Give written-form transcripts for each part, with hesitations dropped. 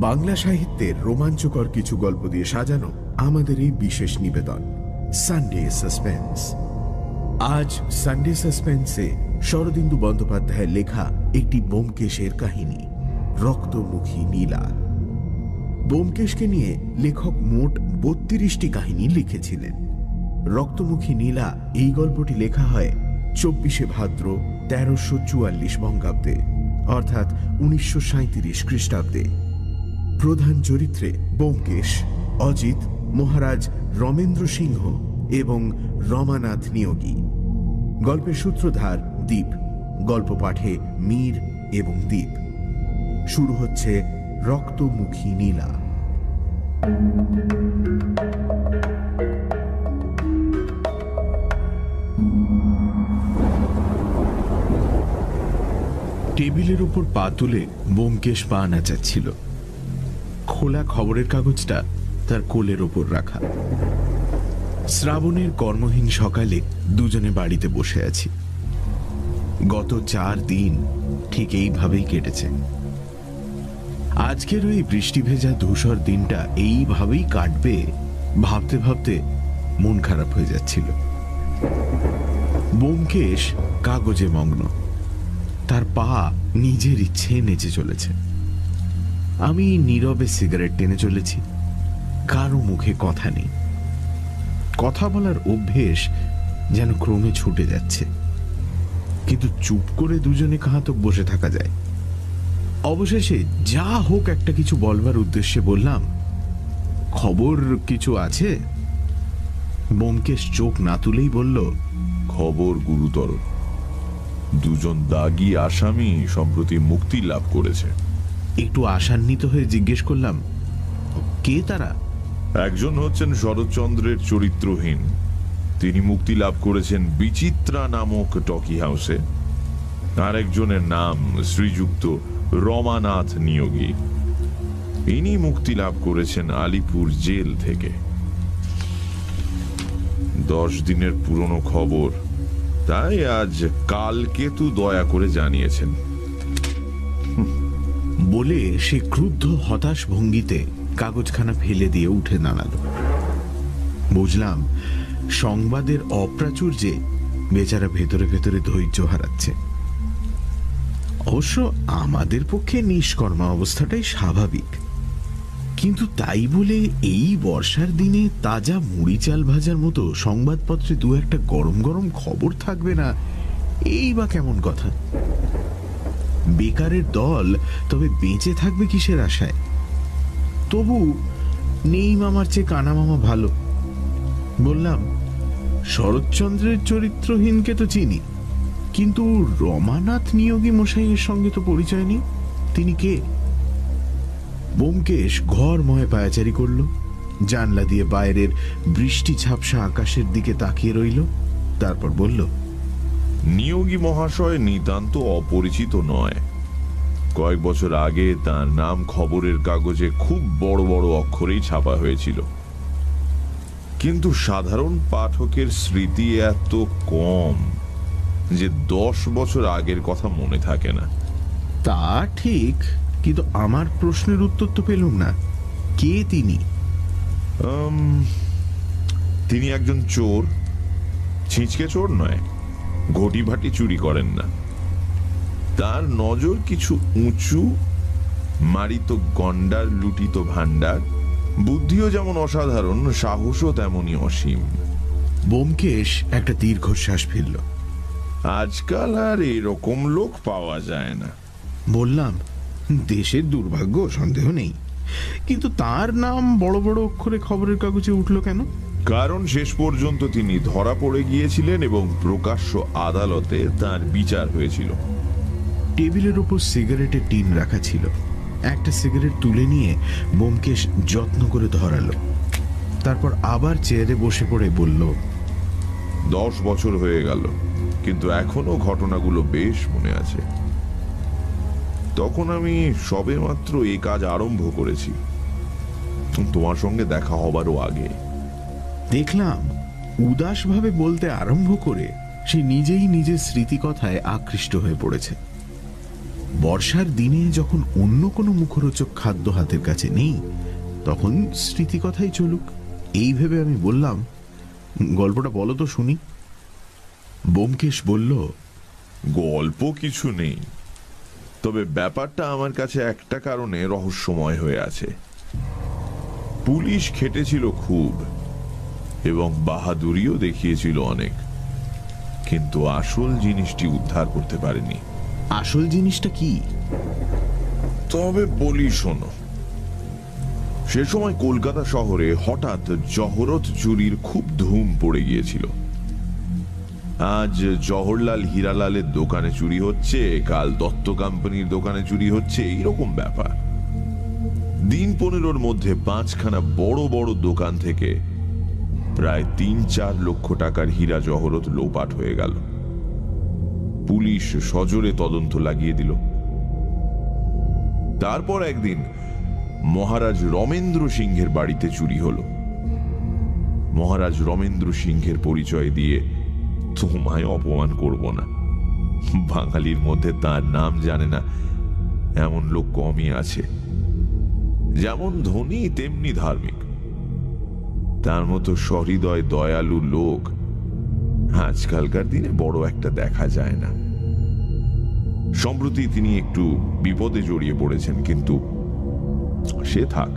বাংলা সাহিত্যের রোমাঞ্চকর কিছু গল্প দিয়ে সাজানো আমাদের এই বিশেষ নিবেদন সানডে সাসপেন্স। আজ সানডে সাসপেন্সে শরদিন্দু বন্দ্যোপাধ্যায়ের লেখা একটি ব্যোমকেশের কাহিনী, রক্তমুখী নীলা। ব্যোমকেশকে নিয়ে লেখক মোট ৩২টি কাহিনী লিখেছিলেন। রক্তমুখী নীলা এই গল্পটি লেখা হয় ২৪শে ভাদ্র ১৩৪৪ বঙ্গাব্দে, অর্থাৎ ১৯৩৭ খ্রিস্টাব্দে। প্রধান চরিত্রে ব্যোমকেশ, অজিত, মহারাজ রমেন্দ্র সিংহ এবং রমানাথ নিয়োগী। গল্পের সূত্রধার দ্বীপ, গল্প পাঠে মীর এবং দ্বীপ। শুরু হচ্ছে রক্তমুখী নীলা। টেবিলের উপর পা তুলে ব্যোমকেশ পা নাচাচ্ছিল। খোলা খবরের কাগজটা তার কোলের ওপর রাখা। শ্রাবণের কর্মহীন সকালে দুজনে বাড়িতে বসে আছি। গত ৪ দিন ঠিক এইভাবেই কেটেছে। আজকের ওই বৃষ্টি ভেজা ধূসর দিনটা এইভাবেই কাটবে ভাবতে ভাবতে মন খারাপ হয়ে যাচ্ছিল। ব্যোমকেশ কাগজে মগ্ন, তার পা নিজের ইচ্ছে নেচে চলেছে। আমি নীরবে সিগারেট টেনে চলেছি। কারো মুখে কথা নেই। কথা বলার অভ্যেস যেন ক্রমে ছুটে যাচ্ছে, কিন্তু চুপ করে দুজনে কাহাতক বসে থাকা যায়। অবশেষে যা হোক একটা কিছু বলবার উদ্দেশ্যে বললাম, খবর কিছু আছে? ব্যোমকেশ চোখ না তুলেই বলল, খবর গুরুতর। দুজন দাগী আসামি সম্প্রতি মুক্তি লাভ করেছে। একটু আশান্বিত হয়ে জিজ্ঞেস করলাম, কে তারা? একজন হচ্ছেন শরৎচন্দ্রের চরিত্রহীন, তিনি মুক্তি লাভ করেছেন বিচিত্রা নামক টকি হাউসে। আরেকজনের নাম শ্রীযুক্ত রমানাথ নিয়োগী, ইনি মুক্তি লাভ করেছেন আলিপুর জেল থেকে। 10 দিনের পুরনো খবর, তাই আজ কালকেতু দয়া করে জানিয়েছেন। বলে সে ক্রুদ্ধ হতাশ ভঙ্গিতে কাগজখানা ফেলে দিয়ে উঠে দাঁড়াল। বুঝলাম সংবাদের অপ্রাচুর্যে বেচারা ভেতরে ভেতরে ধৈর্য হারাচ্ছে। অবশ্য আমাদের পক্ষে নিষ্কর্মা অবস্থাটাই স্বাভাবিক, কিন্তু তাই বলে এই বর্ষার দিনে তাজা মুড়ি চাল ভাজার মতো সংবাদপত্রে দু একটা গরম গরম খবর থাকবে না, এই বা কেমন কথা? বেকারের দল তবে বেঁচে থাকবে কিসের আশায়? তবু নেই মামার চেয়ে কানা মামা ভালো। বললাম, শরৎচন্দ্রের চরিত্রহীনকে তো চিনি, কিন্তু রমানাথ নিয়োগী মশাইয়ের সঙ্গে তো পরিচয় নেই। তিনি কে? ব্যোমকেশ ঘরময় পায়াচারি করল, জানলা দিয়ে বাইরের বৃষ্টি ঝাপসা আকাশের দিকে তাকিয়ে রইল। তারপর বলল, নিয়োগী মহাশয় নিতান্ত অপরিচিত নয়। কয়েক বছর আগে তার নাম খবরের কাগজে খুব বড় বড় অক্ষরেই ছাপা হয়েছিল, কিন্তু সাধারণ পাঠকের স্মৃতি এত কম যে 10 বছর আগের কথা মনে থাকে না। তা ঠিক, কিন্তু আমার প্রশ্নের উত্তর তো পেলুম না। কে তিনি? তিনি একজন চোর, ছিঁচকে চোর নয়, ঘটি ভাটি চুরি করেন না। তার নজর কিছু উঁচু, মারিত গন্ডার লুটিত ভাণ্ডার, বুদ্ধিও যেমন অসাধারণ, সাহসও তেমনই অসীম। ব্যোমকেশ একটা দীর্ঘশ্বাস ফেলল। আজকাল আর এরকম লোক পাওয়া যায় না। বললাম, দেশের দুর্ভাগ্য, সন্দেহ নেই, কিন্তু তার নাম বড় বড় অক্ষরে খবরের কাগজে উঠল কেন? কারণ শেষ পর্যন্ত তিনি ধরা পড়ে গিয়েছিলেন এবং প্রকাশ্য আদালতে তার বিচার হয়েছিল। টেবিলের উপর সিগারেটের টিন রাখা ছিল। একটা সিগারেট তুলে নিয়ে ব্যোমকেশ যত্ন করে ধরালো। তারপর আবার চেয়ারে বসে পড়ে বলল, 10 বছর হয়ে গেল, কিন্তু এখনো ঘটনাগুলো বেশ মনে আছে। তখন আমি সবে মাত্র এই কাজ আরম্ভ করেছি, তোমার সঙ্গে দেখা হবারও আগে। দেখলাম উদাসভাবে বলতে আরম্ভ করে সে নিজেই নিজের স্মৃতিকথায় আকৃষ্ট হয়ে পড়েছে। বর্ষার দিনে যখন অন্য কোনো মুখরোচক খাদ্য হাতের কাছে নেই, তখন স্মৃতিকথাই চলুক, এই ভেবে আমি বললাম, গল্পটা বলো তো শুনি। ব্যোমকেশ বলল, গল্প কিছু নেই, তবে ব্যাপারটা আমার কাছে একটা কারণে রহস্যময় হয়ে আছে। পুলিশ খেটেছিল খুব এবং বাহাদুরিও দেখিয়েছিল অনেক, কিন্তু আসল জিনিসটি উদ্ধার করতে পারেনি। আসল জিনিসটা কি? তবে বলি শোনো, সে সময় কলকাতা শহরে হঠাৎ জহরত চুরির খুব ধুম পড়ে গিয়েছিল। আজ জওহরলাল হীরালালের দোকানে চুরি হচ্ছে, কাল দত্ত কোম্পানির দোকানে চুরি হচ্ছে, এইরকম ব্যাপার। দিন 15-র মধ্যে 5খানা বড় বড় দোকান থেকে প্রায় 3-4 লক্ষ টাকার হীরা জহরত লোপাট হয়ে গেল। পুলিশ সজোরে তদন্ত লাগিয়ে দিল। তারপর একদিন মহারাজ রমেন্দ্র সিংহের বাড়িতে চুরি হলো। মহারাজ রমেন্দ্র সিংহের পরিচয় দিয়ে তোমায় অপমান করব না, বাঙালির মধ্যে তার নাম জানে না এমন লোক কমই আছে। যেমন ধনী তেমনি ধার্মিক, তার মতো সহৃদয় দয়ালু লোক আজকালকার দিনে বড় একটা দেখা যায় না। সম্প্রতি তিনি একটু বিপদে জড়িয়ে পড়েছেন, কিন্তু সে থাক।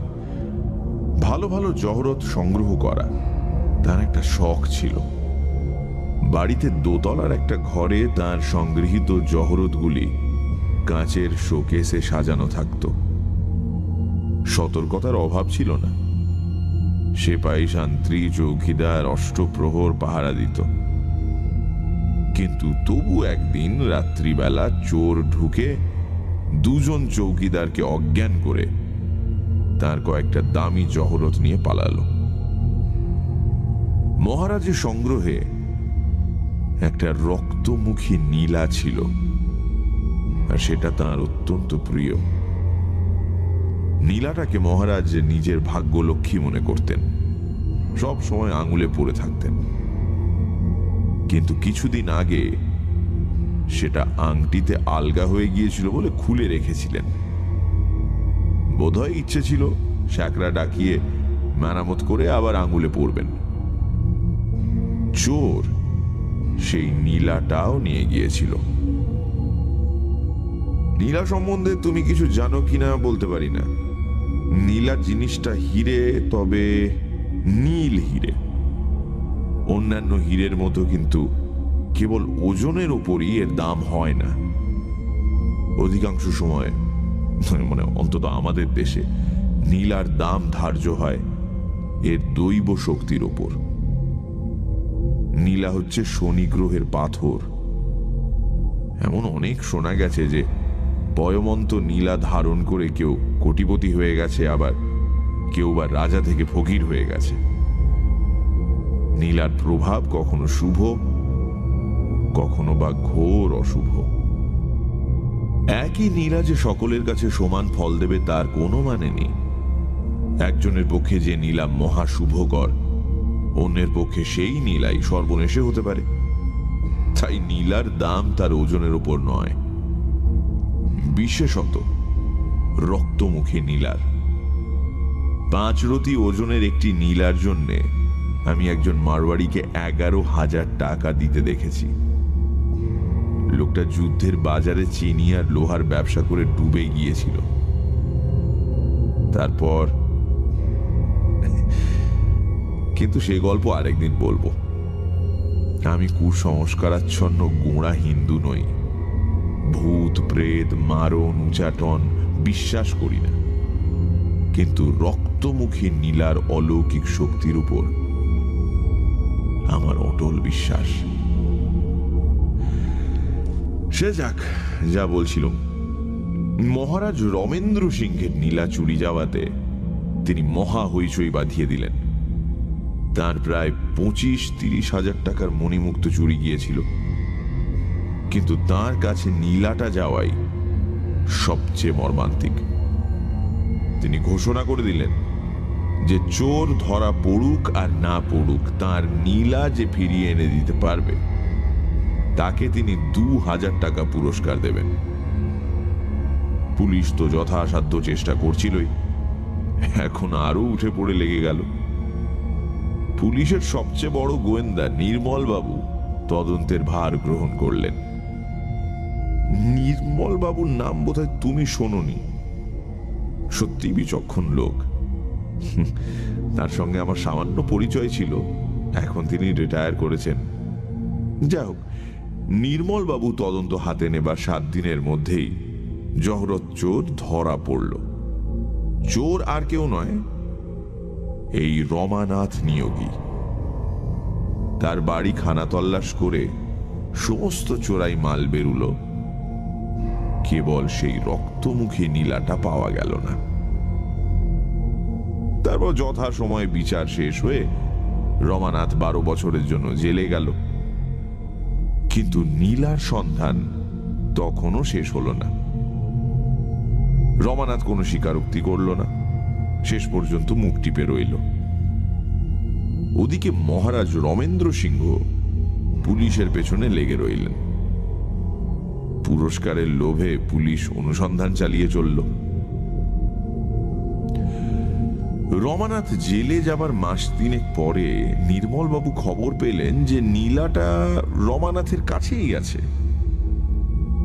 ভালো ভালো জহরত সংগ্রহ করা তার একটা শখ ছিল। বাড়িতে দোতলার একটা ঘরে তার সংগৃহীত জহরতগুলি কাঁচের শোকেসে সাজানো থাকত। সতর্কতার অভাব ছিল না। সেপাই শান্ত্রী চৌকিদার অষ্টপ্রহর পাহারা দিত, কিন্তু তবু একদিন রাত্রিবেলা চোর ঢুকে 2জন চৌকিদারকে অজ্ঞান করে তার কয়েকটা দামি জহরত নিয়ে পালালো। মহারাজের সংগ্রহে একটা রক্তমুখী নীলা ছিল, আর সেটা তার অত্যন্ত প্রিয়। নীলাটাকে মহারাজ নিজের ভাগ্যলক্ষ্মী মনে করতেন, সব সময় আঙুলে পড়ে থাকতেন। কিন্তু কিছুদিন আগে সেটা আংটিতে আলগা হয়ে গিয়েছিল বলে খুলে রেখেছিলেন। বোধহয় ইচ্ছে ছিল শ্যাকরা ডাকিয়ে মেরামত করে আবার আঙুলে পড়বেন। চোর সেই নীলাটাও নিয়ে গিয়েছিল। নীলা সম্বন্ধে তুমি কিছু জানো কিনা বলতে পারি না। নীলা জিনিসটা হিরে, তবে নীল হিরে। অন্যান্য হীরের মতো কিন্তু কেবল ওজনের উপরই এর দাম হয় না। অধিকাংশ সময়, মানে অন্তত আমাদের দেশে, নীলার দাম ধার্য হয় এর দৈব শক্তির ওপর। নীলা হচ্ছে শনি গ্রহের পাথর। এমন অনেক শোনা গেছে যে পয়মন্ত নীলা ধারণ করে কেউ কোটিপতি হয়ে গেছে, আবার কেউ বা রাজা থেকে ফকির হয়ে গেছে। নীলার প্রভাব কখনো শুভ, কখনো বা ঘোর অশুভ। একই নীলা যে সকলের কাছে সমান ফল দেবে তার কোনো মানে নেই। একজনের পক্ষে যে নীলা মহা শুভকর, অন্যের পক্ষে সেই নীলাই সর্বনেশে হতে পারে। তাই নীলার দাম তার ওজনের উপর নয়, বিশেষত রক্তমুখী নীলার। 5 রতি ওজনের একটি নীলার জন্যে আমি একজন মারওয়াড়িকে 11,000 টাকা দিতে দেখেছি। লোকটা যুদ্ধের বাজারে চিনি আর লোহার ব্যবসা করে ডুবে গিয়েছিল। তারপর, কিন্তু সে গল্প আরেকদিন বলবো। আমি কুসংস্কারাচ্ছন্ন গোঁড়া হিন্দু নই। ভূত প্রেত মারণ উচাটন বিশ্বাস করি না, কিন্তু রক্তমুখী নীলার অলৌকিক শক্তির উপর আমার অটল বিশ্বাস। সে যাক, যা বলছিলাম, মহারাজ রমেন্দ্র সিংহের নীলা চুরি যাওয়াতে তিনি মহা হইচই বাঁধিয়ে দিলেন। তার প্রায় 25-30 হাজার টাকার মণিমুক্ত চুরি গিয়েছিল, কিন্তু তার কাছে নীলাটা যাওয়াই সবচেয়ে মর্মান্তিক। তিনি ঘোষণা করে দিলেন যে চোর ধরা পড়ুক আর না পড়ুক, তার নীলা যে ফিরিয়ে এনে দিতে পারবে তাকে তিনি 2,000 টাকা পুরস্কার দেবেন। পুলিশ তো যথাসাধ্য চেষ্টা করছিলই, এখন আরো উঠে পড়ে লেগে গেল। পুলিশের সবচেয়ে বড় গোয়েন্দা নির্মল বাবু তদন্তের ভার গ্রহণ করলেন। নির্মল বাবুর নাম বোধহয় তুমি শোনোনি। সত্যি বিচক্ষণ লোক। তার সঙ্গে আমার সামান্য পরিচয় ছিল, এখন তিনি রিটায়ার করেছেন। যাই হোক, নির্মল বাবু তদন্ত হাতে নেবার 7 দিনের মধ্যেই জহরত চোর ধরা পড়ল। চোর আর কেউ নয়, এই রমানাথ নিয়োগী। তার বাড়ি খানা তল্লাশ করে সমস্ত চোরাই মাল বেরুল, কেবল সেই রক্তমুখী নীলাটা পাওয়া গেল না। তারপর যথাসময়ে বিচার শেষ হয়ে রমানাথ 12 বছরের জন্য জেলে গেল। কিন্তু নীলার সন্ধান তখনও শেষ হলো না। রমানাথ কোনো স্বীকারোক্তি করল না, শেষ পর্যন্ত মুখ টিপে রইল। ওদিকে মহারাজ রমেন্দ্র সিংহ পুলিশের পেছনে লেগে রইলেন। পুরস্কারের লোভে পুলিশ অনুসন্ধান চালিয়ে চলল। রমানাথ জেলে যাবার মাস 3 পরে নির্মলবাবু খবর পেলেন যে নীলাটা রমানাথের কাছেই আছে।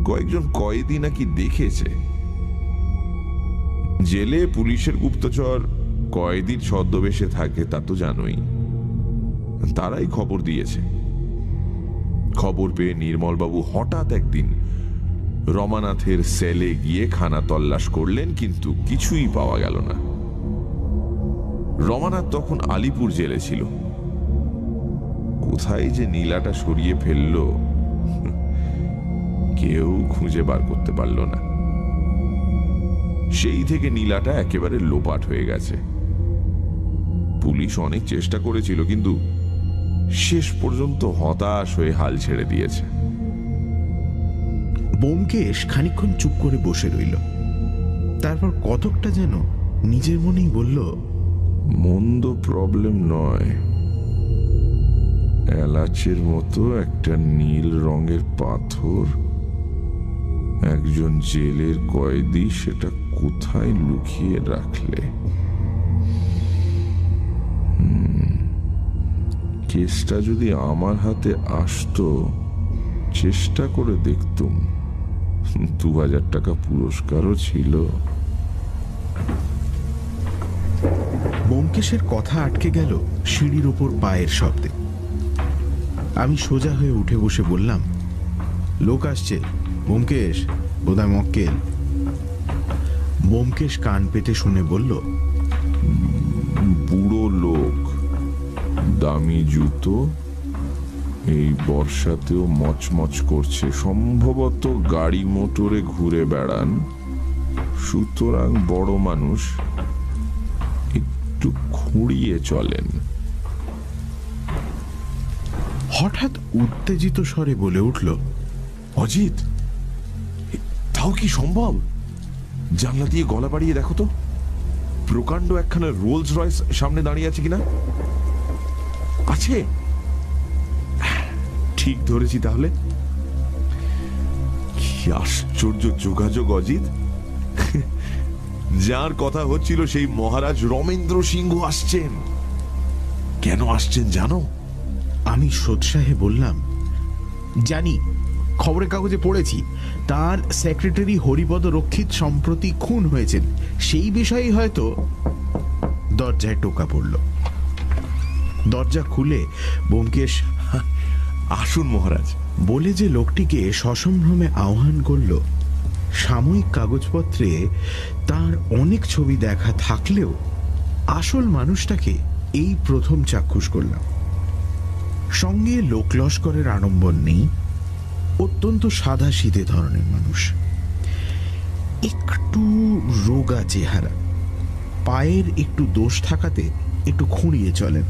কয়েকজন কয়েদি নাকি দেখেছে। জেলে পুলিশের গুপ্তচর কয়েদির ছদ্মবেশে থাকে তা তো জানোই। তারাই খবর দিয়েছে। খবর পেয়ে নির্মলবাবু হঠাৎ একদিন রমানাথের সেলে গিয়ে খানা তল্লাশ করলেন, কিন্তু কিছুই পাওয়া গেল না। রমানাথ তখন আলিপুর জেলে ছিল। কোথায় যে নীলাটা সরিয়ে ফেলল কেউ খুঁজে বার করতে পারল না। সেই থেকে নীলাটা একেবারে লোপাট হয়ে গেছে। পুলিশ অনেক চেষ্টা করেছিল, কিন্তু শেষ পর্যন্ত হতাশ হয়ে হাল ছেড়ে দিয়েছে। ব্যোমকেশ খানিকক্ষণ চুপ করে বসে রইল। তারপর কতকটা যেন নিজের মনেই বলল, মন্দ প্রবলেম নয়। এলাচের মতো একটা নীল রঙের পাথর, একজন জেলের কয়েদি সেটা কোথায় লুকিয়ে রাখলে? কেসটা যদি আমার হাতে আসতো, চেষ্টা করে দেখতুম। 2000 টাকা পুরস্কারও ছিল। ব্যোমকেশের কথা আটকে গেল সিঁড়ির ওপর পায়ের শব্দে। আমি সোজা হয়ে উঠে বসে বললাম, লোক আসছে ব্যোমকেশ, বোধহয় মক্কেল। ব্যোমকেশ কান পেতে শুনে বলল, বুড়ো লোক, দামি জুতো, এই বর্ষাতেও মচমচ করছে, সম্ভবত গাড়ি মোটরে ঘুরে বেড়ান, সুতরাং বড় মানুষ, একটু খুঁড়িয়ে চলেন। হঠাৎ উত্তেজিত স্বরে বলে উঠল, অজিত, তাও কি সম্ভব? জানলা দিয়ে গলা বাড়িয়ে দেখো তো, প্রকাণ্ড একখানা রোলস রয়েস সামনে দাঁড়িয়ে আছে কিনা। আছে, ঠিক ধরেছি তাহলে। কি আশ্চর্য যোগাযোগ অজিত! যার কথা হচ্ছিল সেই মহারাজ রমেন্দ্র সিংহ আসছেন। কেন আসছেন জানো? আমি সোৎসাহে বললাম, জানি, খবরের কাগজে পড়েছি। তার সেক্রেটারি হরিপদ রক্ষিত সম্প্রতি খুন হয়েছেন, সেই বিষয়ে হয়তো। দরজায় টোকা পড়ল। দরজা খুলে ব্যোমকেশ আসুন মহারাজ বলে যে লোকটিকে সসম্ভ্রমে আহ্বান করল, সাময়িক কাগজপত্রে তার অনেক ছবি দেখা থাকলেও আসল মানুষটাকে এই প্রথম চাক্ষুষ করলাম। সঙ্গে লোকলস্করের আড়ম্বর নেই, অত্যন্ত সাদাসিধে ধরনের মানুষ। একটু রোগা চেহারা, পায়ের একটু দোষ থাকাতে একটু খুঁড়িয়ে চলেন।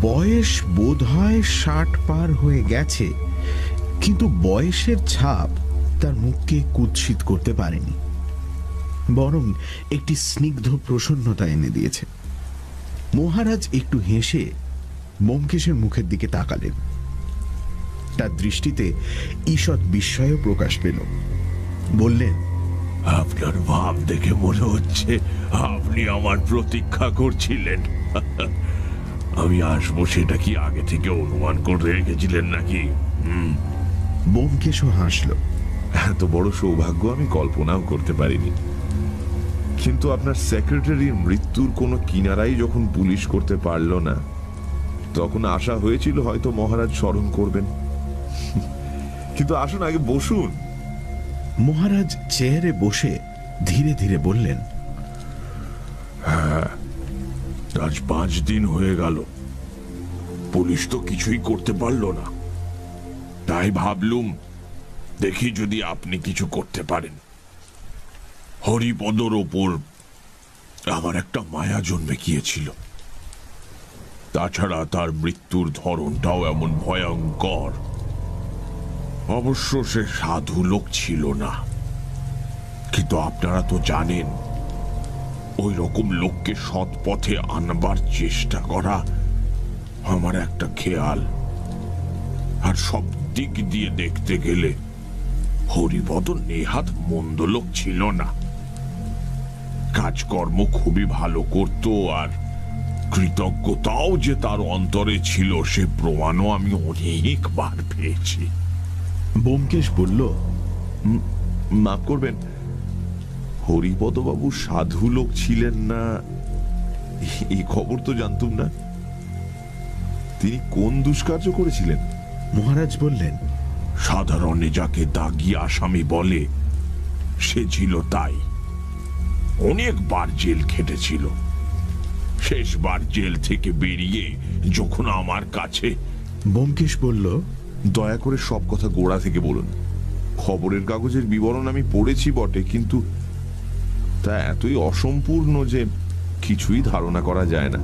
বয়স বোধ হয় 60 পার হয়ে গেছে, কিন্তু বয়সের ছাপ তার মুখকে কুৎসিত করতে পারেনি, বরং একটি স্নিগ্ধ প্রসন্নতা এনে দিয়েছে। মহারাজ একটু হেসে ব্যোমকেশের মুখের দিকে তাকালেন। তার দৃষ্টিতে ঈষৎ বিস্ময় প্রকাশ পেল। বললেন, আপনার ভাব দেখে মনে হচ্ছে আপনি আমার প্রতীক্ষা করছিলেন। আমি আসবো সেটা কি আগে থেকে অনুমান করে রেখেছিলেন নাকি? ব্যোমকেশও হাসল। এত বড় সৌভাগ্য আমি কল্পনাও করতে পারিনি। কিন্তু আপনার সেক্রেটারির মৃত্যুর কোনো কিনারাই যখন পুলিশ করতে পারল না, তখন আশা হয়েছিল হয়তো মহারাজ স্মরণ করবেন। কিন্তু আসুন আগে বসুন। মহারাজ চেয়ারে বসে ধীরে ধীরে বললেন, আজ 5 দিন হয়ে গেল, পুলিশ তো কিছুই করতে পারল না। তাই ভাবলুম দেখি যদি আপনি কিছু করতে পারেন। হরিপদর ওপর আমার একটা মায়া জন্মে গিয়েছিল। তাছাড়া তার মৃত্যুর ধরনটাও এমন ভয়ঙ্কর। অবশ্য সে সাধু লোক ছিল না, কিন্তু আপনারা তো জানেন ওই রকম লোককে সৎ পথে আনবার চেষ্টা করা আমার একটা খেয়াল। আর সব দিক দিয়ে দেখতে গেলে হরিপদ নেহাত মন্দ লোক ছিল না। কাজকর্ম খুবই ভালো করত, আর কৃতজ্ঞতাও যে তার অন্তরে ছিল সে প্রমাণও আমি অনেকবার পেয়েছি। ব্যোমকেশ বলল, মাফ করবেন, হরিপদবাবু সাধু লোক ছিলেন না এই খবর তো জানতুম না। তিনি কোন দুষ্কার্য করেছিলেন? মহারাজ বললেন, সাধারণে যাকে দাগি আসামি বলে সে ছিল তাই। অনেকবার জেল খেটেছিল। শেষবার জেল থেকে বেরিয়ে যখন আমার কাছে। ব্যোমকেশ বলল, দয়া করে সব কথা গোড়া থেকে বলুন। খবরের কাগজের বিবরণ আমি পড়েছি বটে, কিন্তু তা এতই অসম্পূর্ণ যে কিছুই ধারণা করা যায় না।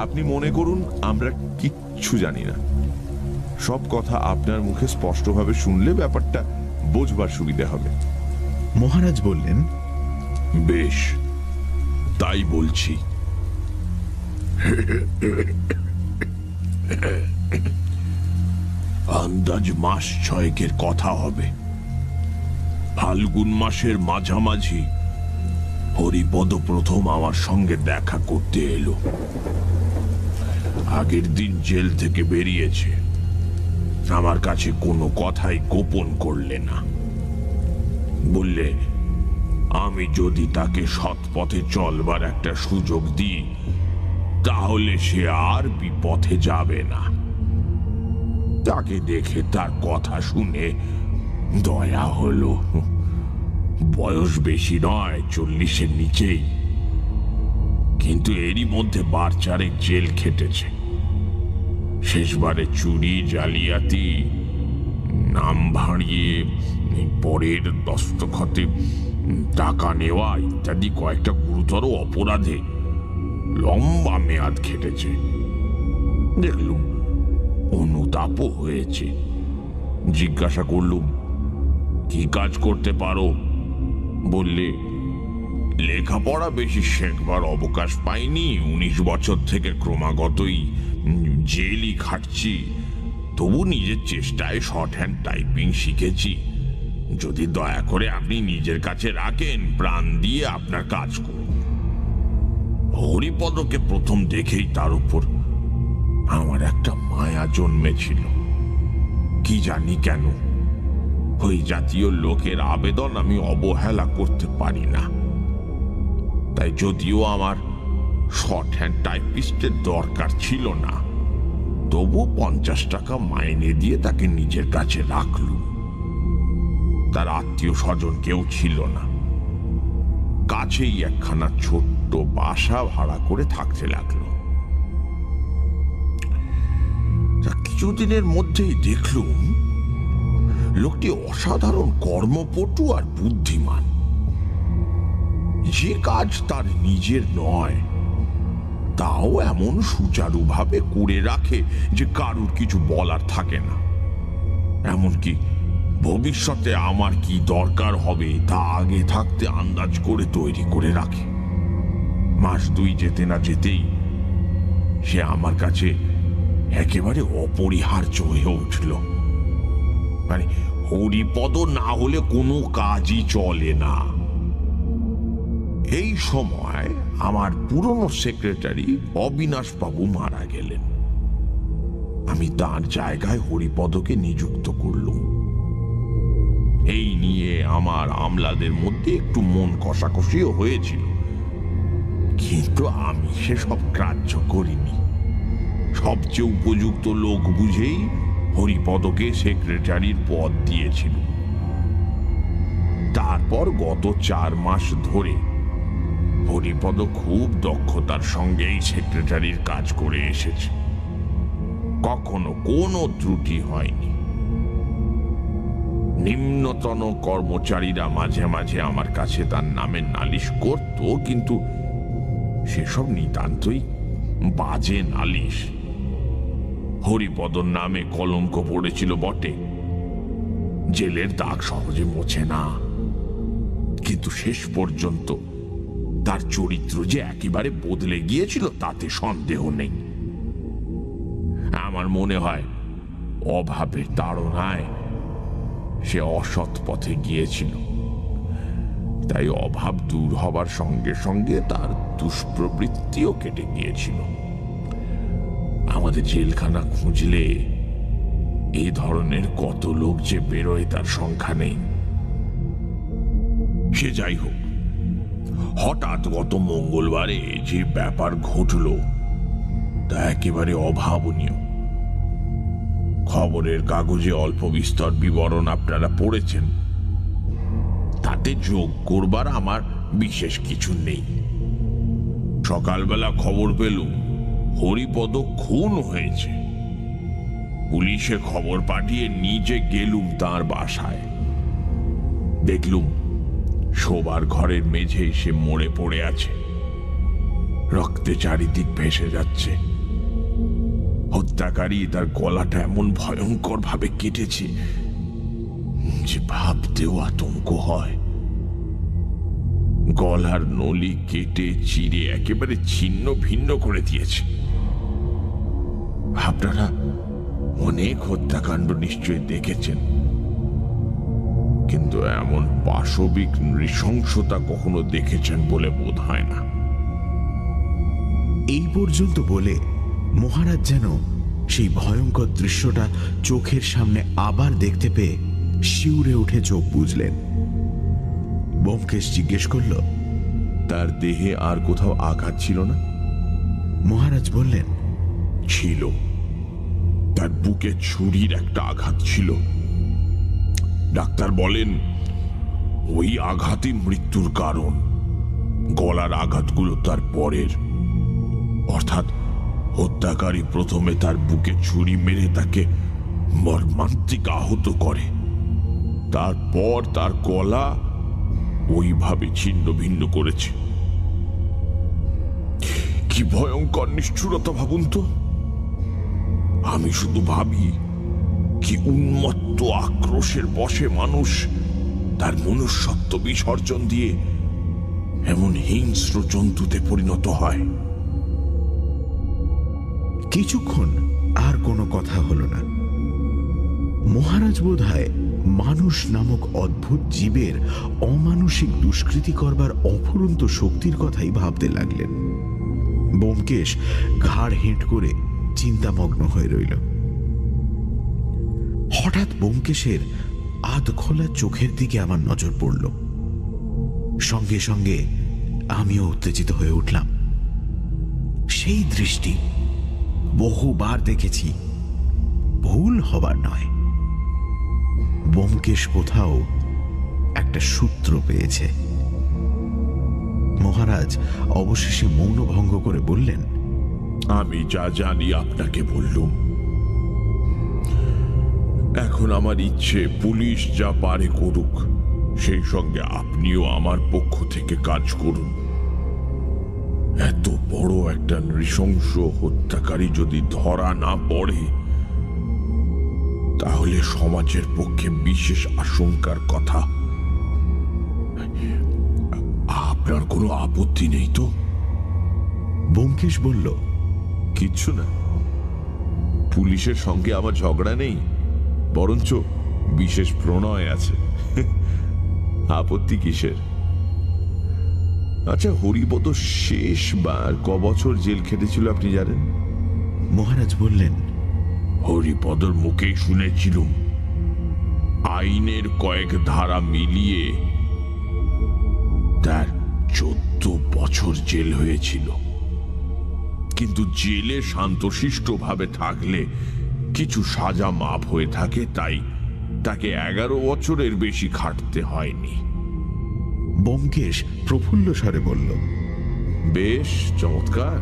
আপনি মনে করুন আমরা কিচ্ছু জানি না। সব কথা আপনার মুখে স্পষ্টভাবে শুনলে ব্যাপারটা বোঝবার সুবিধা হবে। মহারাজ বললেন, বেশ, তাই বলছি। আন্দাজ মাস 6 কথা হবে। ফাল্গুন মাসের মাঝামাঝি হরিপদ প্রথম আমার সঙ্গে দেখা করতে এলো। আগের দিন জেল থেকে বেরিয়েছে। আমার কাছে কোনো কথাই গোপন করলে না। বললে আমি যদি তাকে সৎ পথে চলবার একটা সুযোগ দিই তাহলে সে আর বিপথে যাবে না। তাকে দেখে তার কথা শুনে দয়া হলো। বয়স বেশি নয়, 40-এর নিচেই, কিন্তু এরই মধ্যে 4 জেল খেটেছে। শেষবারে চুরি, জালিয়াতি, নাম ভাঁড়িয়ে পরের দস্তখতে টাকা নেওয়া ইত্যাদি কয়েকটা গুরুতর অপরাধে লম্বা মেয়াদ খেটেছে। দেখলুম অনুতাপও হয়েছে। জিজ্ঞাসা করলুম, কি কাজ করতে পারো? বললে, লেখাপড়া বেশি শেখবার অবকাশ পাইনি। 19 বছর থেকে ক্রমাগতই জেলই খাটছি। তবু নিজের চেষ্টায় শর্ট হ্যান্ড টাইপিং শিখেছি। যদি দয়া করে আপনি নিজের কাছে রাখেন, প্রাণ দিয়ে আপনার কাজ করুন। হরিপদকে প্রথম দেখেই তার উপর আমার একটা মায়া জন্মেছিল। কি জানি কেন ওই জাতীয় লোকের আবেদন আমি অবহেলা করতে পারি না। তাই যদিও আমার শর্ট হ্যান্ড টাইপিস্টের দরকার ছিল না, তবু 50 টাকা মাইনে দিয়ে তাকে নিজের কাছে রাখলুম। তার আত্মীয় স্বজন কেউ ছিল না। কাছেই একখানা ছোট্ট বাসা ভাড়া করে থাকতে লাগলো। কিছুদিনের মধ্যেই দেখলুম লোকটি অসাধারণ কর্মপটু আর বুদ্ধিমান। যে কাজ তার নিজের নয় তাও এমন সুচারুভাবে করে রাখে যে কারুর কিছু বলার থাকে না। এমনকি ভবিষ্যতে আমার কি দরকার হবে তা আগে থাকতে আন্দাজ করে তৈরি করে রাখে। মাস 2 যেতে না যেতেই সে আমার কাছে একেবারে অপরিহার্য হয়ে উঠল। মানে হরিপদ না হলে কোনো কাজই চলে না। এই সময় আমার পুরনো সেক্রেটারি অবিনাশ বাবু মারা গেলেন। আমি তার জায়গায় হরিপদকে নিযুক্ত করলুম। এই নিয়ে আমার আমলাদের মধ্যে একটু মন কষাকষিও হয়েছিল, কিন্তু আমি সেসব গ্রাহ্য করিনি। সবচেয়ে উপযুক্ত লোক বুঝেই হরিপদকে সেক্রেটারির পদ দিয়েছিল। তারপর গত 4 মাস ধরে হরিপদ খুব দক্ষতার সঙ্গেই সেক্রেটারির কাজ করে এসেছে। কখনো কোনো ত্রুটি হয়নি। নিম্নতন কর্মচারীরা মাঝে মাঝে আমার কাছে তার নামে নালিশ করত, কিন্তু সেসব নিতান্তই বাজে নালিশ। হরিপদর নামে কলঙ্ক পড়েছিল বটে, জেলের দাগ সহজে মোছে না, কিন্তু শেষ পর্যন্ত তার চরিত্র যে একেবারে বদলে গিয়েছিল তাতে সন্দেহ নেই। আমার মনে হয় অভাবের তাড়নায় সে অসৎ পথে গিয়েছিল, তাই অভাব দূর হবার সঙ্গে সঙ্গে তার দুষ্প্রবৃত্তিও কেটে গিয়েছিল। আমাদের জেলখানা খুঁজলে এই ধরনের কত লোক যে বেরোয় তার সংখ্যা নেই। সে যাই হোক, হঠাৎ গত মঙ্গলবারে যে ব্যাপার ঘটল তা একেবারে অভাবনীয়। খবরের কাগজে অল্প বিস্তর বিবরণ আপনারা পড়েছেন, তাতে যোগ করবার আমার বিশেষ কিছু নেই। সকালবেলা খবর পেলুম হরিপদ খুন হয়েছে। পুলিশে খবর পাঠিয়ে নিজে গেলুম তার বাসায়। দেখলুম শোবার ঘরের মেঝেই সে মরে পড়ে আছে, রক্তে চারিদিক ভেসে যাচ্ছে। হত্যাকারী তার গলাটা এমন ভয়ঙ্কর ভাবে কেটেছে যে ভাবতেও আতঙ্ক হয়। গলার নলি কেটে চিরে একেবারে ছিন্ন ভিন্ন করে দিয়েছে। আপনারা অনেক হত্যাকাণ্ড নিশ্চয়ই দেখেছেন, কিন্তু এমন পাশবিক নৃশংসতা কখনো দেখেছেন বলে বোধ হয় না। এই পর্যন্ত বলে মহারাজ যেন সেই ভয়ঙ্কর দৃশ্যটা চোখের সামনে আবার দেখতে পেয়ে শিউরে উঠে চোখ বুজলেন। ব্যোমকেশ জিজ্ঞেস করল, তার দেহে আর কোথাও আঘাত ছিল না? মহারাজ বললেন, ছিল। তার বুকে ছুরির একটা আঘাত ছিল। ডাক্তার বলেন ওই আঘাতই মৃত্যুর কারণ। গলার আঘাতগুলো তার পরের, অর্থাৎ হত্যাকারী প্রথমে তার বুকে ছুরি মেরে তাকে মর্মান্তিক আহত করে, তারপর তার গলা ওইভাবে ছিন্ন ভিন্ন করেছে। কি ভয়ঙ্কর নিষ্ঠুরতা ভাবুন তো। আমি শুধু ভাবি কি উন্মত্ত আক্রোশের বশে মানুষ তার মনুষ্যত্ব বিসর্জন দিয়ে এমন হিংস্র জন্তুতে পরিণত হয়। কিছুক্ষণ আর কোনো কথা হলো না। মহারাজ বোধহয় মানুষ নামক অদ্ভুত জীবের অমানুষিক দুষ্কৃতি করবার অফুরন্ত শক্তির কথাই ভাবতে লাগলেন। ব্যোমকেশ ঘাড় হেঁট করে চিন্তামগ্ন হয়ে রইল। হঠাৎ ব্যোমকেশের আধখোলা চোখের দিকে আমার নজর পড়ল। সঙ্গে সঙ্গে আমিও উত্তেজিত হয়ে উঠলাম। সেই দৃষ্টি বহুবার দেখেছি, ভুল হবার নয়। ব্যোমকেশ কোথাও একটা সূত্র পেয়েছে। মহারাজ অবশেষে মৌন ভঙ্গ করে বললেন, আমি যা জানি আপনাকে বললুম। এখন আমার ইচ্ছে পুলিশ যা পারে করুক, সেই সঙ্গে আপনিও আমার পক্ষ থেকে কাজ করুন। এত বড় একটা নৃশংস হত্যাকারী যদি ধরা না পড়ে, তাহলে সমাজের পক্ষে বিশেষ আশঙ্কার কথা। আপনার কোনো আপত্তি নেই তো? ব্যোমকেশ বলল, কিচ্ছু না। পুলিশের সঙ্গে আমার ঝগড়া নেই, বরঞ্চ বিশেষ প্রণয় আছে। আপত্তি কিসের? আচ্ছা, হরিপদ শেষবার ক বছর জেল খেটেছিল আপনি জানেন? মহারাজ বললেন, হরিপদর মুখেই শুনেছিলুম আইনের কয়েক ধারা মিলিয়ে তার 14 বছর জেল হয়েছিল। কিন্তু জেলে শান্তশিষ্ট ভাবে থাকলে কিছু সাজা মাপ হয়ে থাকে, তাই তাকে 11 বছরের বেশি খাটতে হয়নি। ব্যোমকেশ প্রফুল্ল স্বরে বলল, বেশ চমৎকার।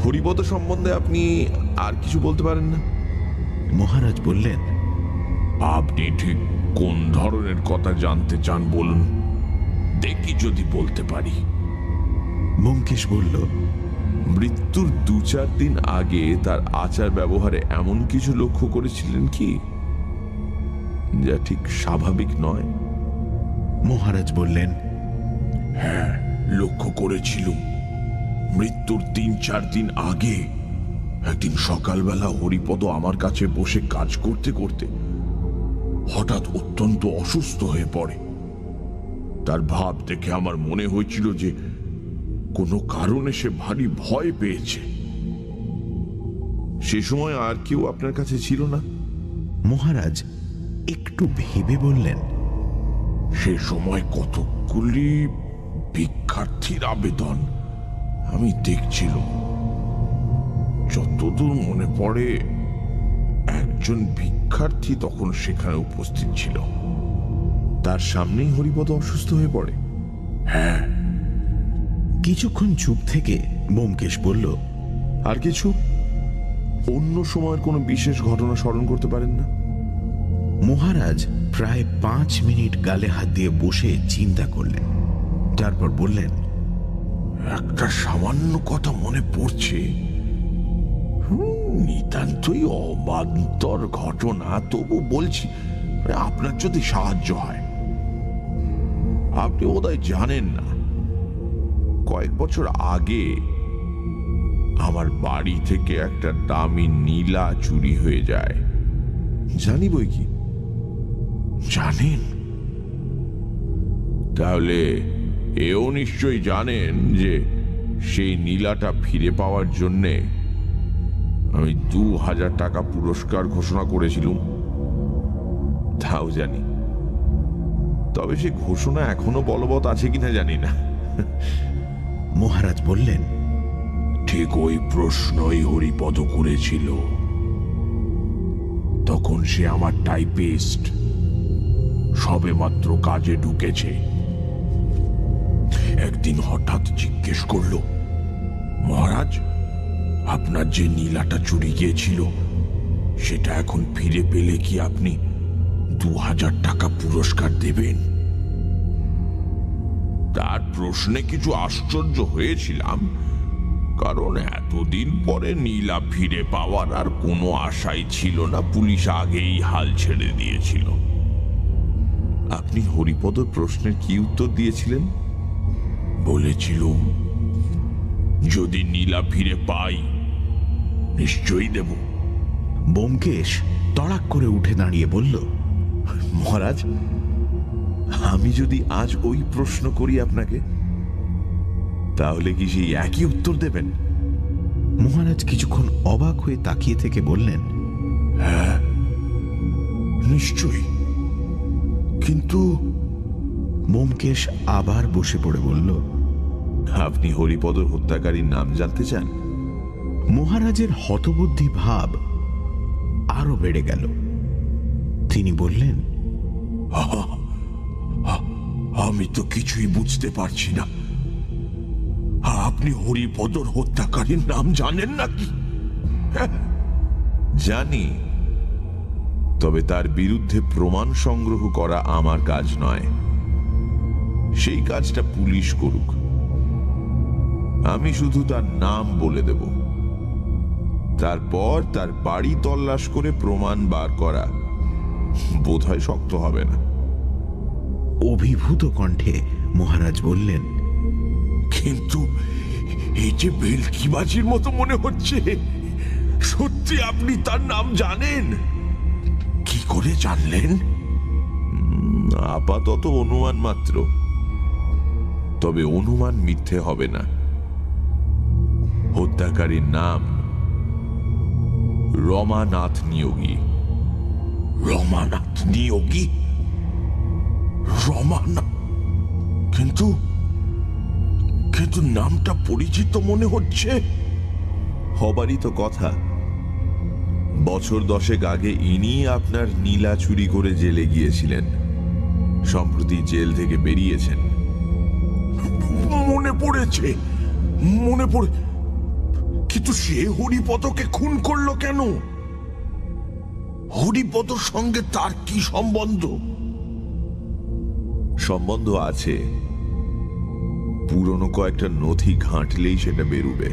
হরিপদ সম্বন্ধে আপনি আর কিছু বলতে পারেন না? মহারাজ বললেন, আপনি ঠিক কোন ধরনের কথা জানতে চান বলুন, দেখি যদি বলতে পারি। ব্যোমকেশ বলল, মৃত্যুর 2-4 দিন আগে তার আচার ব্যবহারে এমন কিছু লক্ষ্য করেছিলেন কি যা ঠিক স্বাভাবিক নয়? মহারাজ বললেন, হ্যাঁ, লক্ষ্য করেছিলুম। মৃত্যুর 3-4 দিন আগে একদিন সকালবেলা হরিপদ আমার কাছে বসে কাজ করতে করতে হঠাৎ অত্যন্ত অসুস্থ হয়ে পড়ে। তার ভাব দেখে আমার মনে হয়েছিল যে কোনো কারণে সে ভারী ভয় পেয়েছে। সে সময় আর কেউ আপনার কাছে ছিল না? মহারাজ একটু ভেবে বললেন, সে সময় কতগুলি ভিক্ষার্থীর আবেদন আমি দেখছিলাম। যতদূর মনে পড়ে একজন ভিক্ষার্থী তখন সেখানে উপস্থিত ছিল। তার সামনেই হরিপদ অসুস্থ হয়ে পড়ে? হ্যাঁ। কিছুক্ষণ চুপ থেকে ব্যোমকেশ বলল, আর কিছু? অন্য সময়ের কোনো বিশেষ ঘটনা স্মরণ করতে পারেন না? মহারাজ প্রায় 5 মিনিট গালে হাত দিয়ে বসে চিন্তা করলেন। তারপর বললেন, একটা সামান্য কথা মনে পড়ছে, নিতান্তই অবান্তর ঘটনা, তবু বলছি আপনার যদি সাহায্য হয়। আপনি বোধহয় জানেন না, কয়েক বছর আগে আমার বাড়ি থেকে একটা দামি নীলা চুরি হয়ে যায়। জানি বই কি। জানেন? তাহলে এও নিশ্চয়ই জানেন যে সেই নীলাটা ফিরে পাওয়ার জন্যে আমি 2000 টাকা পুরস্কার ঘোষণা করেছিলাম। তাও জানি, তবে সে ঘোষণা এখনো বলবৎ আছে কিনা জানি না। মহারাজ বললেন, ঠিক ওই প্রশ্নই হরিপদ করেছিল। তখন সে আমার টাইপিস্ট, সবেমাত্র কাজে ঢুকেছে। একদিন হঠাৎ জিজ্ঞেস করলো, মহারাজ, আপনার যে নীলাটা চুরি গিয়েছিল সেটা এখন ফিরে পেলে কি আপনি 2000 টাকা পুরস্কার দেবেন? তার প্রশ্নে কিছু আশ্চর্য হয়েছিলাম, কারণ এতদিন পরে নীলা ফিরে পাওয়ার আর কোনো আশাই ছিল না। পুলিশ আগেই হাল ছেড়ে দিয়েছিল। আপনি হরিপদর প্রশ্নের কি উত্তর দিয়েছিলেন? বলেছিলুম, যদি নীলা ফিরে পাই নিশ্চয়ই দেব। ব্যোমকেশ তড়াক করে উঠে দাঁড়িয়ে বলল, মহারাজ, আমি যদি আজ ওই প্রশ্ন করি আপনাকে, তাহলে কি সেই একই উত্তর দেবেন? মহারাজ কিছুক্ষণ অবাক হয়ে তাকিয়ে থেকে বললেন, হ্যাঁ, নিশ্চয়ই। কিন্তু ব্যোমকেশ আবার বসে পড়ে বলল, আপনি হরিপদর হত্যাকারীর নাম জানতে চান? মহারাজের হতবুদ্ধি ভাব আরো বেড়ে গেল। তিনি বললেন, আমি তো কিছুই বুঝতে পারছি না। আপনি হরিপদর হত্যাকারীর নাম জানেন নাকি? জানি, তবে তার বিরুদ্ধে প্রমাণ সংগ্রহ করা আমার কাজ নয়। সেই কাজটা পুলিশ করুক। আমি শুধু তার নাম বলে দেব। তারপর তার বাড়ি তল্লাশ করে প্রমাণ বার করা বোধহয় শক্ত হবে না। অভিভূত কণ্ঠে মহারাজ বললেন, কিন্তু এই যে ভেলকিবাজির মতো মনে হচ্ছে। সত্যি আপনি তার নাম জানেন? কি করে জানলেন? আপাতত অনুমান মাত্র, তবে অনুমান মিথ্যে হবে না। হত্যাকারীর নাম রমানাথ নিয়োগী। রমানাথ নিয়োগী? রমানাথ? কিন্তু কিন্তু নামটা পরিচিত মনে হচ্ছে। হবারই তো কথা। বছর 10 আগে ইনি আপনার নীলা চুরি করে জেলে গিয়েছিলেন, সম্প্রতি জেল থেকে বেরিয়েছেন। মনে পড়েছে, মনে পড়ে। কিন্তু সে হরিপদকে খুন করলো কেন? হরিপদর সঙ্গে তার কি সম্বন্ধ? সম্বন্ধ আছে, পুরনো কয়েকটা নথি ঘাঁটলেই সেটা বেরুবে।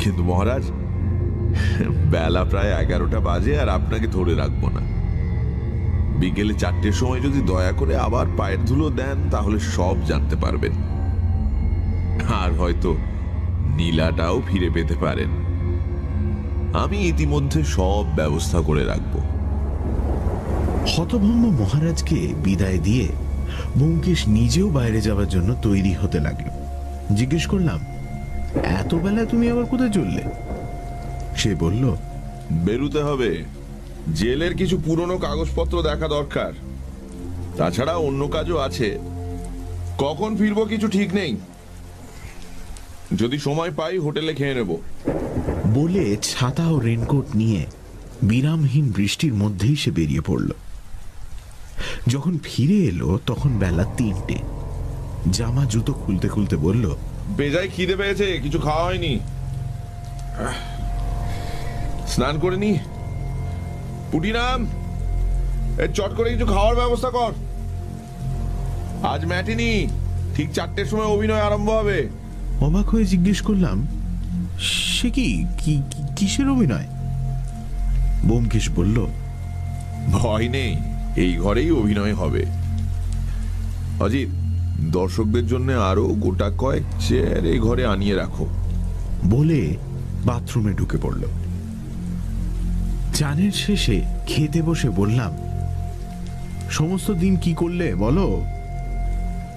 কিন্তু মহারাজ, বেলা প্রায় 11টা বাজে, আর আপনাকে ধরে রাখবো না। বিকেলে 4টের সময় যদি দয়া করে আবার পায়ের ধুলো দেন, তাহলে সব জানতে পারবেন, আর হয়তো নীলাটাও ফিরে পেতে পারেন। আমি ইতিমধ্যে সব ব্যবস্থা করে রাখবো। হতভম্ব মহারাজকে বিদায় দিয়ে ব্যোমকেশ নিজেও বাইরে যাওয়ার জন্য তৈরি হতে লাগলো। জিজ্ঞেস করলাম, এত বেলা তুমি আবার কোথায় চললে? সে বলল, বেরুতে হবে, জেলের কিছু পুরনো কাগজপত্র দেখা দরকার, তাছাড়া অন্য কাজও আছে। কখন ফিরবো কিছু ঠিক নেই, যদি সময় পাই হোটেলে খেয়ে নেব। বলে ছাতা ও রেনকোট নিয়ে বিরামহীন বৃষ্টির মধ্যেই সে বেরিয়ে পড়ল। যখন ফিরে এলো তখন বেলা 3টে। জামা জুতো খুলতে খুলতে বলল, বেজায় খিদে পেয়েছে, কিছু খাওয়া হয়নি, স্নান করে নি। পুটিরাম, চট করে কিছু খাওয়ার ব্যবস্থা কর, আজ ম্যাটিনি, ঠিক 4টের সময় অভিনয় আরম্ভ হবে। অবাক হয়ে জিজ্ঞেস করলাম, সে কি কিসের অভিনয়? ব্যোমকেশ বলল, ভয় নেই, এই ঘরেই অভিনয় হবে। অজিত, দর্শকদের জন্য আরো গোটা কয়েক চেয়ার এই ঘরে আনিয়ে রাখো। বলে বাথরুমে ঢুকে পড়ল। চানের শেষে খেতে বসে বললাম, সমস্ত দিন কি করলে বলো?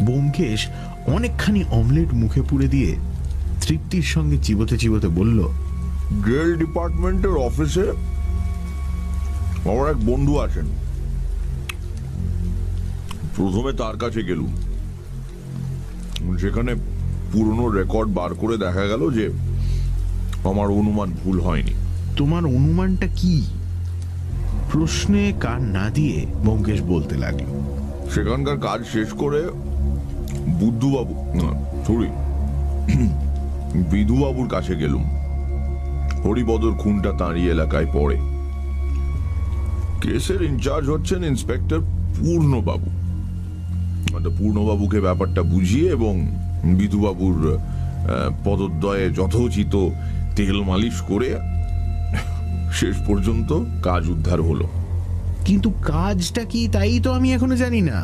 ব্যোমকেশ অনেকখানি অমলেট মুখে পুরে দিয়ে তৃপ্তির সঙ্গে চিবোতে চিবোতে বলল, জেল ডিপার্টমেন্টের অফিসে আমার এক বন্ধু আছেন, প্রথমে তার কাছে গেলুম। সেখানে পুরনো রেকর্ড বার করে দেখা গেল যে আমার অনুমান ভুল হয়নি। তোমার অনুমানটা কি? প্রশ্নে কান না দিয়ে ব্যোমকেশ বলতে লাগলো, সেখানকার কাজ শেষ করে বুদ্ধুবাবু, সরি, বিধুবাবুর কাছে গেলুম। হরিপদর খুনটা তাঁরই এলাকায় পড়ে। কেসের ইনচার্জ হচ্ছেন ইন্সপেক্টর পূর্ণবাবু। পূর্ণবাবুকে ব্যাপারটা বুঝিয়ে এবং বিধুবাবুর পদদ্বয়ে যথোচিত তেল মালিশ করে শেষ পর্যন্ত কাজ উদ্ধার হলো। কিন্তু কাজটা কি তাই তো আমি এখনো জানি না।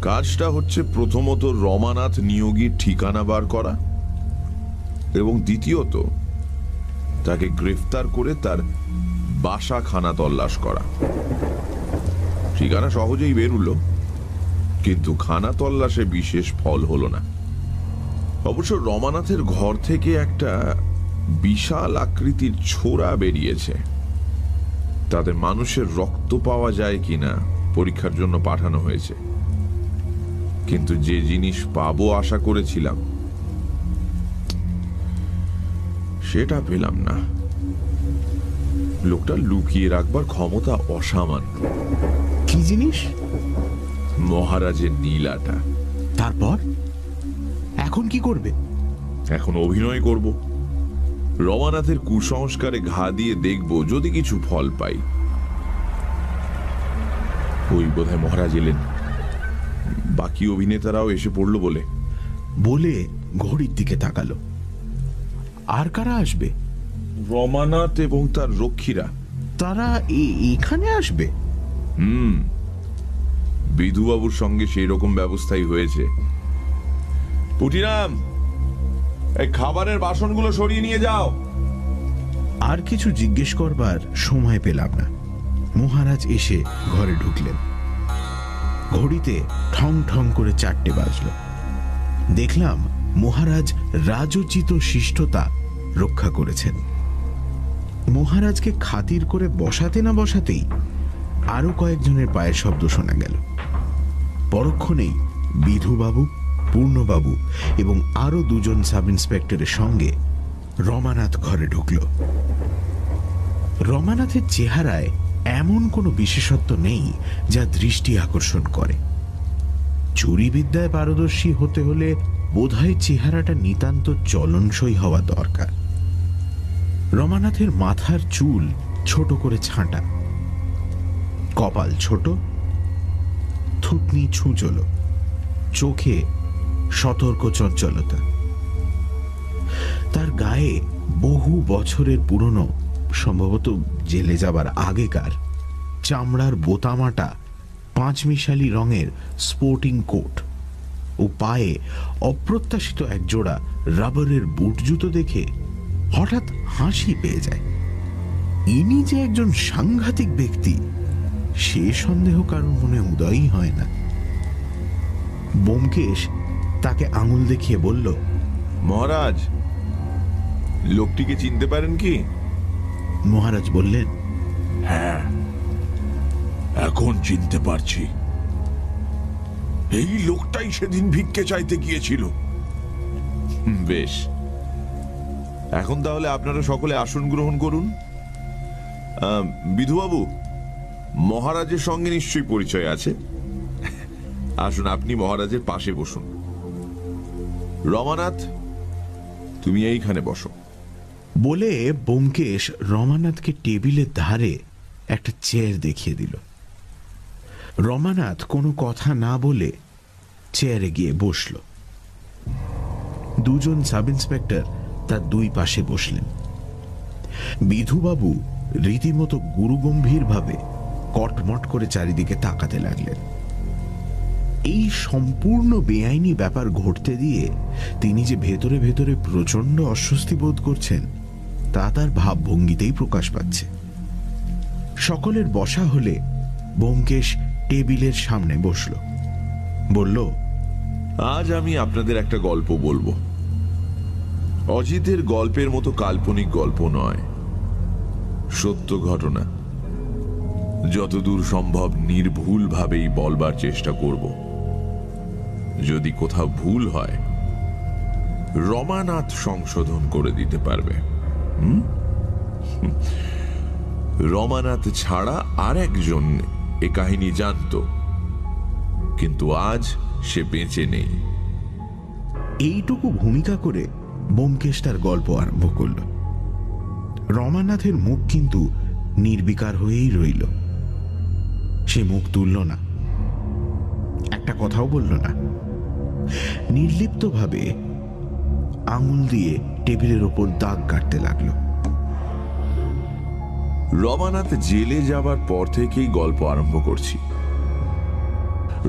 কাজটা হচ্ছে প্রথমত রমানাথ নিয়োগীর ঠিকানা বার করা, এবং দ্বিতীয়ত তাকে গ্রেফতার করে তার বাসা খানা তল্লাশ করা। ঠিকানা সহজেই বেরুল, কিন্তু খানা তল্লাশে বিশেষ ফল হলো না। অবশ্য রমানাথের ঘর থেকে একটা বিশাল আকৃতির ছোরা বেরিয়েছে, তাতে মানুষের রক্ত পাওয়া যায় কিনা পরীক্ষার জন্য পাঠানো হয়েছে। কিন্তু যে জিনিস পাবো আশা করেছিলাম সেটা পেলাম না। লোকটা লুকিয়ে রাখবার ক্ষমতা অসামান্য। কি জিনিস? মহারাজের নীলাটা। তারপর এখন কি করবে? এখন অভিনয় করব, রমানাথের কুসংস্কারে ঘা দিয়ে দেখব যদি কিছু ফল পাই। ওই বোধহয় মহারাজ এলেন, বাকি অভিনেতারাও এসে পড়ল বলে ঘড়ির দিকে তাকালো। আর কারা আসবে? রমানাথ এবং তার রক্ষীরা। তারা এখানে আসবে? বিধুবাবুর সঙ্গে সেই রকম ব্যবস্থাই হয়েছে। পুটিরাম, এই খাবারের বাসনগুলো সরিয়ে নিয়ে যাও। আর কিছু জিজ্ঞেস করবার সময় পেলাম না। মহারাজ এসে ঘরে ঢুকলেন। ঘড়িতে ঠং ঠং করে 4টে বাজল। দেখলাম মহারাজ রাজোচিত শিষ্টতা রক্ষা করেছেন। মহারাজকে খাতির করে বসাতে না বসাতেই আরো কয়েকজনের পায়ের শব্দ শোনা গেল। পরক্ষণেই বিধুবাবু, পূর্ণবাবু এবং আরো 2জন সাব ইন্সপেক্টরের সঙ্গে রমানাথ ঘরে ঢুকল। রমানাথের চেহারায় এমন কোনো বিশেষত্ব নেই যা দৃষ্টি আকর্ষণ করে। চুরিবিদ্যায় পারদর্শী হতে হলে বোধহয় চেহারাটা নিতান্ত চলনসই হওয়া দরকার। রমানাথের মাথার চুল ছোট করে ছাঁটা, কপাল ছোট, থুতনি ছুঁচলো, চোখে সতর্ক চঞ্চলতা। তার গায়ে বহু বছরের পুরনো, সম্ভবত জেলে যাবার আগেকার চামড়ার বোতামাটা 5 রঙের স্পোর্টিং কোট ও পায়ে অপ্রত্যাশিত একজোড়া রাবারের বুট জুতো দেখে হঠাৎ হাসি পেয়ে যায়। ইনি যে একজন সাংঘাতিক ব্যক্তি সে সন্দেহ কারোর মনে উদয়ই হয় না। ব্যোমকেশ তাকে আঙুল দেখিয়ে বলল, মহারাজ, লোকটিকে চিনতে পারেন কি? মহারাজ বললেন, হ্যাঁ, এখন চিনতে পারছি। এই লোকটাই সেদিন ভিক্ষে চাইতে গিয়েছিল। বেশ, এখন তাহলে আপনারা সকলে আসন গ্রহণ করুন। বিধুবাবু, মহারাজের সঙ্গে নিশ্চয়ই পরিচয় আছে। আসুন, আপনি মহারাজের পাশে বসুন। রমানাথ, তুমি এইখানে বসো। বলে ব্যোমকেশ রমানাথকে টেবিলের ধারে একটা চেয়ার দেখিয়ে দিল। রমানাথ কোনো কথা না বলে চেয়ারে গিয়ে বসল। 2জন সাব ইন্সপেক্টর তার 2 পাশে বসলেন। বিধুবাবু রীতিমতো গুরুগম্ভীরভাবে কটমট করে চারিদিকে তাকাতে লাগলেন। এই সম্পূর্ণ বেআইনি ব্যাপার ঘটতে দিয়ে তিনি যে ভেতরে ভেতরে প্রচন্ড অস্বস্তি বোধ করছেন তা তার ভাবভঙ্গিতেই প্রকাশ পাচ্ছে। সকলের বসা হলে ব্যোমকেশ টেবিলের সামনে বসল। বলল, আজ আমি আপনাদের একটা গল্প বলবো। অজিতের গল্পের মতো কাল্পনিক গল্প নয়, সত্য ঘটনা। যতদূর সম্ভব নির্ভুলভাবেই বলবার চেষ্টা করব। যদি কোথাও ভুল হয়, রমানাথ সংশোধন করে দিতে পারবে। রমানাথ ছাড়া আর একজন এ কাহিনী জানত, কিন্তু আজ সে বেঁচে নেই। এইটুকু ভূমিকা করে ব্যোমকেশ তার গল্প আরম্ভ করল। রমানাথের মুখ কিন্তু নির্বিকার হয়েই রইল। সে মুখ তুলল না, একটা কথাও বলল না। নির্লিপ্তভাবে আঙুল দিয়ে টেবিলের ওপর দাগ কাটতে লাগল। রমানাথ জেলে যাবার পর থেকেই গল্প আরম্ভ করছি।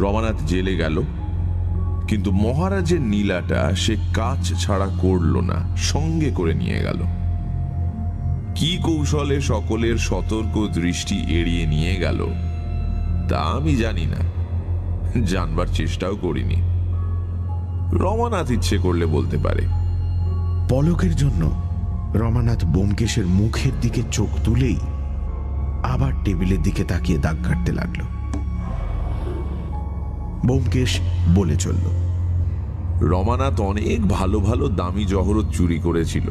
রমানাথ জেলে গেল, কিন্তু মহারাজের নীলাটা সে কাজ ছাড়া করল না, সঙ্গে করে নিয়ে গেল। কি কৌশলে সকলের সতর্ক দৃষ্টি এড়িয়ে নিয়ে গেল তা আমি জানি না, জানবার চেষ্টাও করিনি। রমানাথ ইচ্ছে করলে বলতে পারে। পলকের জন্য রমানাথ ব্যোমকেশের মুখের দিকে চোখ তুলেই আবার টেবিলের দিকে তাকিয়ে দাগ কাটতে লাগল। ব্যোমকেশ বলে চলল, রমানাথ অনেক ভালো ভালো দামি জহরত চুরি করেছিল,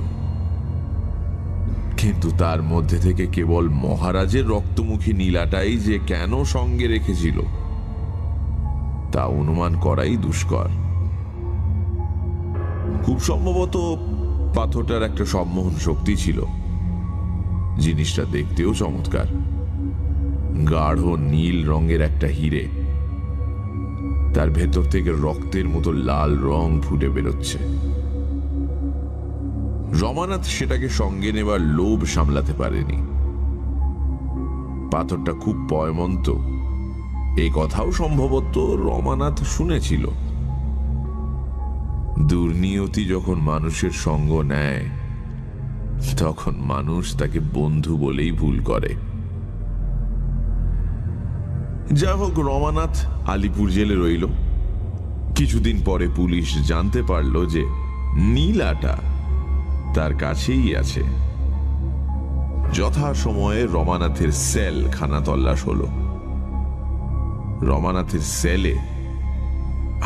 কিন্তু তার মধ্যে থেকে কেবল মহারাজের রক্তমুখী নীলাটাই যে কেন সঙ্গে রেখেছিল তা অনুমান করাই দুষ্কর। খুব সম্ভবত পাথরটার একটা সম্মোহন শক্তি ছিল। জিনিসটা দেখতেও চমৎকার, গাঢ় নীল রঙের একটা হিরে। তার ভেতর থেকে রক্তের মতো লাল রং ফুটে বেরোচ্ছে। রমানাথ সেটাকে সঙ্গে নেবার লোভ সামলাতে পারেনি। পাথরটা খুব পয়মন্ত, এই কথাও সম্ভবত রমানাথ শুনেছিল। দুর্নিয়তি যখন মানুষের সঙ্গ নেয় তখন মানুষ তাকে বন্ধু বলেই ভুল করে। যা হোক, রমানাথ আলিপুর জেলে রইল। কিছুদিন পরে পুলিশ জানতে পারল যে নীলাটা তার কাছেই আছে। যথাসময়ে রমানাথের সেল খানা তল্লাশ হলো। রমানাথের সেলে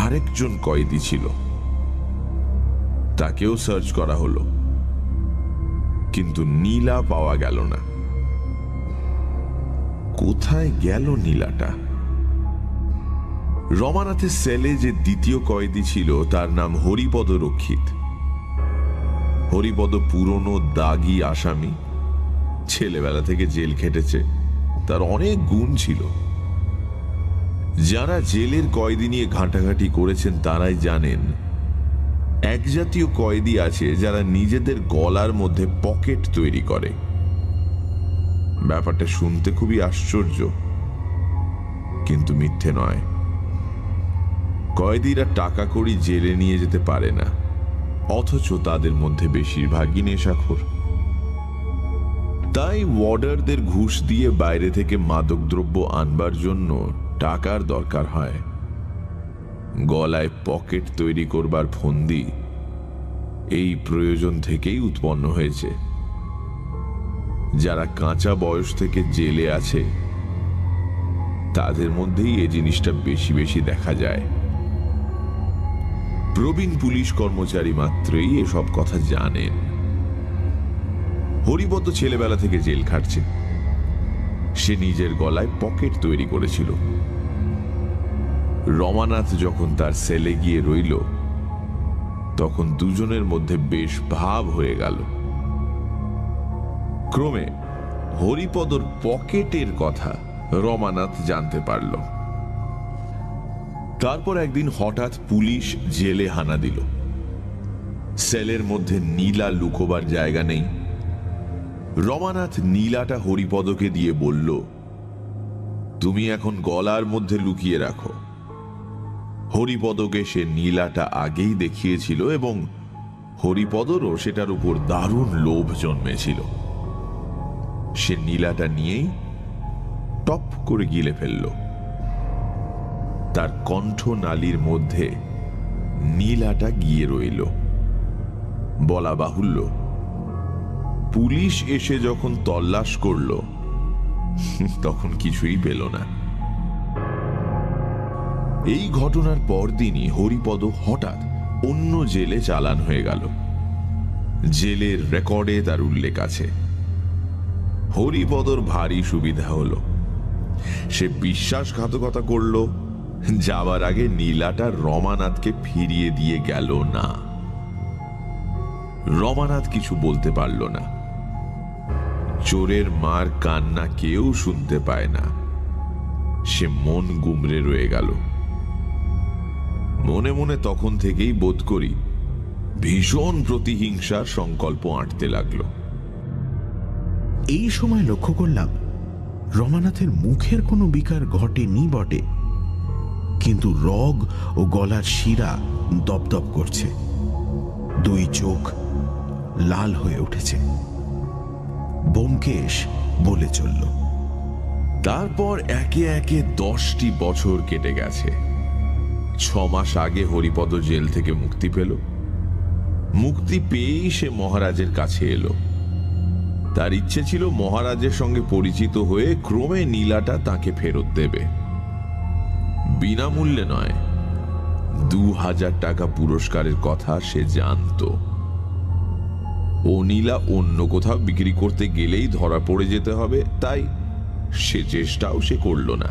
আরেকজন কয়েদি ছিল, তাকেও সার্চ করা হলো, কিন্তু নীলা পাওয়া গেল না। কোথায় গেল নীলাটা? রমানাথের সেলে যে দ্বিতীয় কয়েদি ছিল তার নাম হরিপদ রক্ষিত। হরিপদ পুরনো দাগী আসামি, ছেলেবেলা থেকে জেল খেটেছে, তার অনেক গুণ ছিল। যারা জেলের কয়েদি নিয়ে ঘাঁটাঘাঁটি করেছেন তারাই জানেন এক জাতীয় কয়েদি আছে যারা নিজেদের গলার মধ্যে পকেট তৈরি করে। ব্যাপারটা শুনতে খুবই আশ্চর্য, কিন্তু মিথ্যে নয়। কয়েদিরা টাকা কড়ি জেলে নিয়ে যেতে পারে না, অথচ তাদের মধ্যে বেশিরভাগই নেশাখোর। তাই ওয়ার্ডারদের ঘুষ দিয়ে বাইরে থেকে মাদকদ্রব্য আনবার জন্য টাকার দরকার হয়। গলায় পকেট তৈরি করবার ফন্দি এই প্রয়োজন থেকেই উৎপন্ন হয়েছে। যারা কাঁচা বয়স থেকে জেলে আছে তাদের মধ্যেই এই জিনিসটা বেশি বেশি দেখা যায়। প্রবীণ পুলিশ কর্মচারী মাত্রই এসব কথা জানেন। হরিপদ ছেলেবেলা থেকে জেল খাটছে, সে নিজের গলায় পকেট তৈরি করেছিল। রমানাথ যখন তার সেলে গিয়ে রইল তখন দুজনের মধ্যে বেশ ভাব হয়ে গেল। ক্রমে হরিপদর পকেটের কথা রমানাথ জানতে পারল। তারপর একদিন হঠাৎ পুলিশ জেলে হানা দিল। সেলের মধ্যে নীলা লুকোবার জায়গা নেই। রমানাথ নীলাটা হরিপদকে দিয়ে বলল, তুমি এখন গলার মধ্যে লুকিয়ে রাখো। হরিপদকে সে নীলাটা আগেই দেখিয়েছিল এবং হরিপদরও সেটার উপর দারুণ লোভ জন্মেছিল। সে নীলাটা নিয়েই টপ করে গিলে ফেলল। তার কণ্ঠনালীর মধ্যে নীলাটা গিয়ে রইল। বলা বাহুল্য, পুলিশ এসে যখন তল্লাশ করল তখন কিছুই পেল না। এই ঘটনার পরদিনই হরিপদ হঠাৎ অন্য জেলে চালান হয়ে গেল। জেলের রেকর্ডে তার উল্লেখ আছে। হরিপদর ভারী সুবিধা হলো। সে বিশ্বাসঘাতকতা করল, যাবার আগে নীলাটা রমানাথকে ফিরিয়ে দিয়ে গেল না। রমানাথ কিছু বলতে পারল না। চোরের মার কান্না কেউ শুনতে পায় না। সে মন গুমরে রয়ে গেল। মনে মনে তখন থেকেই বোধ করি ভীষণ প্রতিহিংসার সংকল্প আঁটতে লাগলো। এই সময় লক্ষ্য করলাম রমানাথের মুখের কোনো বিকার ঘটেনি বটে, কিন্তু রগ ও গলার শিরা দপদপ করছে, দুই চোখ লাল হয়ে উঠেছে। ব্যোমকেশ বলে চলল, তারপর একে একে 10টি বছর কেটে গেছে। 6 মাস আগে হরিপদ জেল থেকে মুক্তি পেল। মুক্তি পেয়েই সে মহারাজের কাছে এলো। তার ইচ্ছে ছিল মহারাজের সঙ্গে পরিচিত হয়ে ক্রমে নীলাটা তাকে ফেরত দেবে। বিনামূল্যে নয়, 2000 টাকা পুরস্কারের কথা সে জানত। ও নীলা অন্য কোথাও বিক্রি করতে গেলেই ধরা পড়ে যেতে হবে, তাই সে চেষ্টাও সে করল না।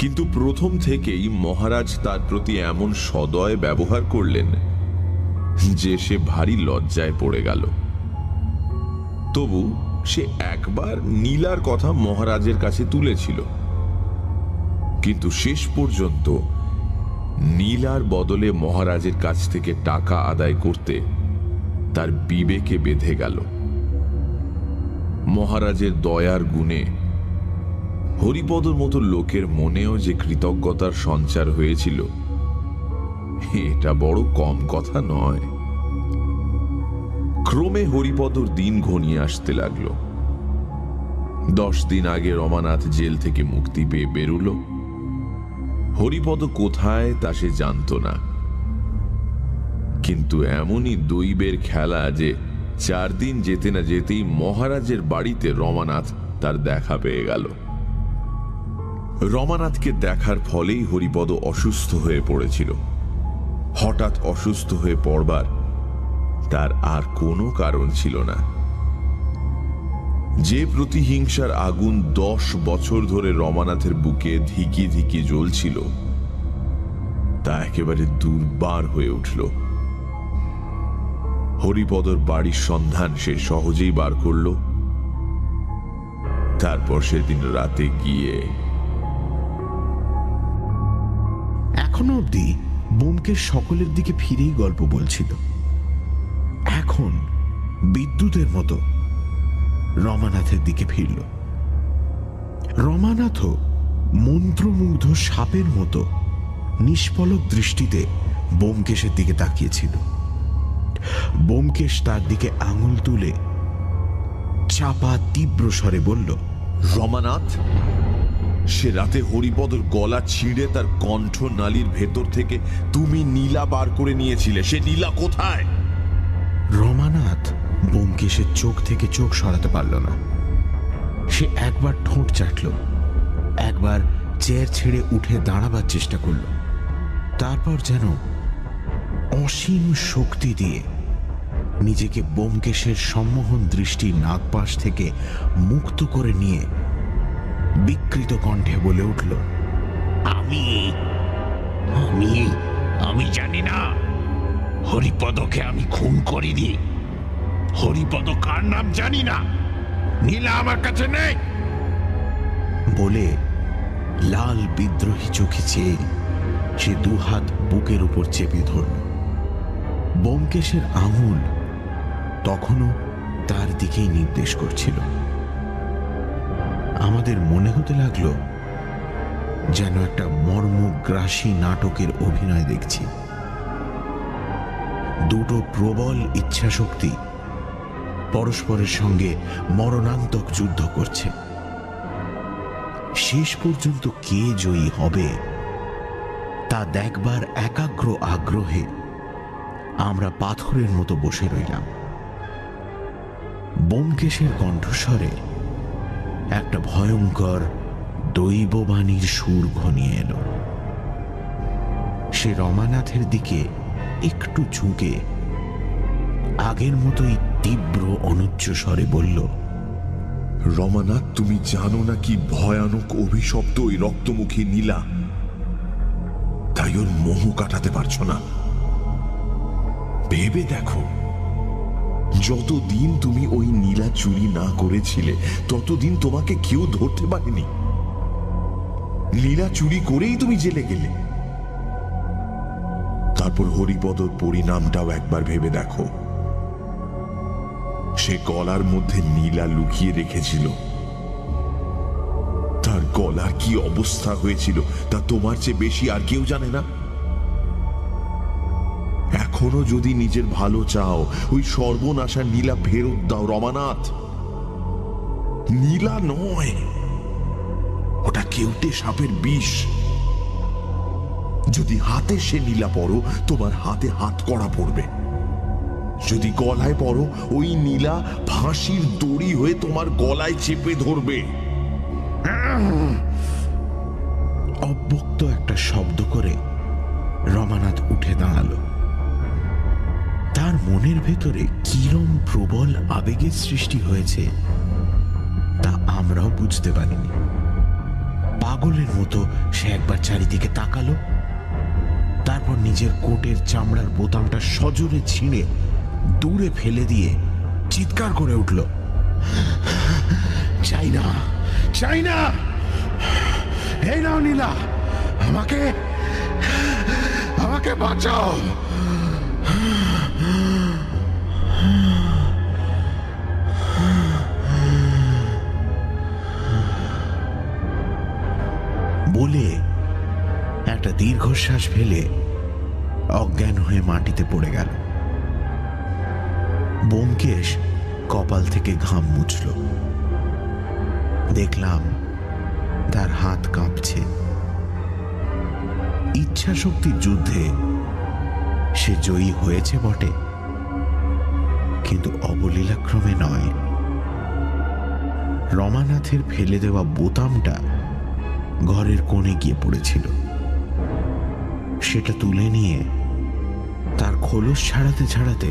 কিন্তু প্রথম থেকেই মহারাজ তার প্রতি এমন সদয় ব্যবহার করলেন যে সে ভারী লজ্জায় পড়ে গেল। তবু সে একবার নীলার কথা মহারাজের কাছে তুলেছিল, কিন্তু শেষ পর্যন্ত নীলার বদলে মহারাজের কাছ থেকে টাকা আদায় করতে তার বিবেকে বেঁধে গেল। মহারাজের দয়ার গুণে হরিপদর মতো লোকের মনেও যে কৃতজ্ঞতার সঞ্চার হয়েছিল, এটা বড় কম কথা নয়। ক্রমে হরিপদর দিন ঘনিয়ে আসতে লাগলো। 10 দিন আগে রমানাথ জেল থেকে মুক্তি পেয়ে বেরুলো। হরিপদ কোথায় তা সে জানত না, কিন্তু এমনই দৈবের খেলা যে 4 দিন যেতে না যেতেই মহারাজের বাড়িতে রমানাথ তার দেখা পেয়ে গেল। রমানাথকে দেখার ফলেই হরিপদ অসুস্থ হয়ে পড়েছিল। হঠাৎ অসুস্থ হয়ে পড়বার তার আর কোনো কারণ ছিল না। যে প্রতিহিংসার আগুন 10 বছর ধরে রমানাথের বুকে ধিকি ধিকি জ্বলছিল তা একেবারে দুর্বার হয়ে উঠল। হরিপদর বাড়ির সন্ধান সে সহজেই বার করল। তারপর সেদিন রাতে গিয়ে এখনো অবধি ব্যোমকেশ সকলের দিকে ফিরেই গল্প বলছিল। এখন বিদ্যুতের মতো রমানাথের দিকে ফিরল। রমানাথও মন্ত্রমুগ্ধ সাপের মতো নিষ্পলক দৃষ্টিতে ব্যোমকেশের দিকে তাকিয়েছিল। ব্যোমকেশ তার দিকে আঙুল তুলে চাপা তীব্র স্বরে বলল, রমানাথ, সে রাতে হরিপদর গলা ছিঁড়ে তার কণ্ঠ নালীর ভেতর থেকে তুমি নীলা বার করে নিয়েছিলে, সে নীলা কোথায়? রমানাথ ব্যোমকেশের চোখ থেকে চোখ সরাতে পারল না। সে একবার ঠোঁট চাটল, একবার চেয়ার ছেড়ে উঠে দাঁড়াবার চেষ্টা করল, তারপর যেন অসীম শক্তি দিয়ে নিজেকে ব্যোমকেশের সম্মোহন দৃষ্টির নাগপাশ থেকে মুক্ত করে নিয়ে বিকৃত কণ্ঠে বলে উঠল, আমি আমি আমি জানি না হরিপদকে আমি খুন করিনি। হরিপদ কার নাম জানি না, নীলা আমার কাছে নেই। বলে লাল বিদ্রোহী চোখে চেয়ে সে দুহাত বুকের উপর চেপে ধরল। ব্যোমকেশের আঙুল তখনও তার দিকেই নির্দেশ করছিল। আমাদের মনে হতে লাগলো যেন একটা মর্মগ্রাসী নাটকের অভিনয় দেখছি। দুটো প্রবল ইচ্ছাশক্তি পরস্পরের সঙ্গে মরণান্তক যুদ্ধ করছে। শেষ পর্যন্ত কে জয়ী হবে তা দেখবার একাগ্র আগ্রহে আমরা পাথরের মতো বসে রইলাম। ব্যোমকেশের কণ্ঠস্বরে একটা ভয়ঙ্কর দৈববাণীর সুর ঘনিয়ে এলো। সে রমানাথের দিকে একটু ঝুঁকে আগের মতোই তীব্র অনুচ্চ স্বরে বলল, রমানাথ, তুমি জানো না কি ভয়ানক অভিশপ্ত ওই রক্তমুখী নীলা, তাই ওর মোহ কাটাতে পারছো না। ভেবে দেখো, যতদিন তুমি ওই নীলা চুরি না করেছিলে ততদিন তোমাকে কেউ ধরতে পারেনি। নীলা চুরি করেই তুমি জেলে গেলে। তারপর হরিপদর পরিণামটাও একবার ভেবে দেখো। সে গলার মধ্যে নীলা লুকিয়ে রেখেছিল। তার গলার কি অবস্থা হয়েছিল তা তোমার চেয়ে বেশি আর কেউ জানে না। এখনো যদি নিজের ভালো চাও, ওই সর্বনাশা নীলা ফেরত দাও রমানাথ। নীলা নয়, ওটা কেউটে সাপের বিষ। যদি হাতে সে নীলা পড়ো, তোমার হাতে হাত কড়া পড়বে। যদি গলায় পড়ো, ওই নীলা ফাঁসির দড়ি হয়ে তোমার গলায় চেপে ধরবে। অব্যক্ত একটা শব্দ করে রমানাথ উঠে দাঁড়ালো। তার মনের ভেতরে কিরম প্রবল আবেগের সৃষ্টি হয়েছে তা আমরাও বুঝতে পারিনি। পাগলের মতো সে একবার চারিদিকে তাকালো, তারপর নিজের কোটের চামড়ার বোতামটা সজোরে ছিঁড়ে দূরে ফেলে দিয়ে চিৎকার করে উঠল, চাই না, চাই না, এই নাও নীলা, আমাকে আমাকে বাঁচাও। বলে একটা দীর্ঘশ্বাস ফেলে অজ্ঞান হয়ে মাটিতে পড়ে গেল। ব্যোমকেশ কপাল থেকে ঘাম মুছল। দেখলাম তার হাত কাঁপছে। ইচ্ছা শক্তির যুদ্ধে সে জয়ী হয়েছে বটে, কিন্তু অবলীলাক্রমে নয়। রমানাথের ফেলে দেওয়া বোতামটা ঘরের কোণে গিয়ে পড়েছিল। সেটা তুলে নিয়ে তার খোলস ছাড়াতে ছাড়াতে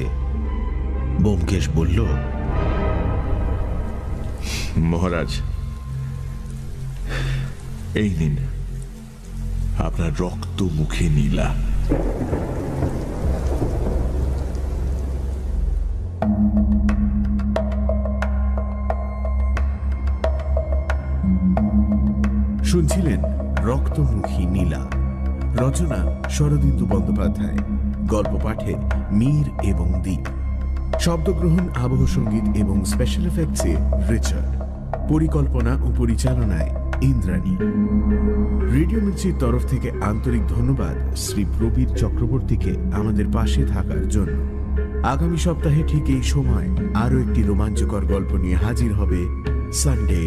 ব্যোমকেশ বলল, মহারাজ, এই নিন আপনার রক্ত মুখে নীলা। শুনছিলেন রক্তমুখী নীলা, রচনা শরদিন্দু বন্দ্যোপাধ্যায়, গল্প পাঠে মীর এবং দীপ, শব্দগ্রহণ, আবহ সঙ্গীত এবং স্পেশাল এফেক্টসে রিচার্ড, পরিকল্পনা ও পরিচালনায় ইন্দ্রাণী। রেডিও মির্চির তরফ থেকে আন্তরিক ধন্যবাদ শ্রী প্রবীর চক্রবর্তীকে আমাদের পাশে থাকার জন্য। আগামী সপ্তাহে ঠিক এই সময় আরো একটি রোমাঞ্চকর গল্প নিয়ে হাজির হবে সানডে।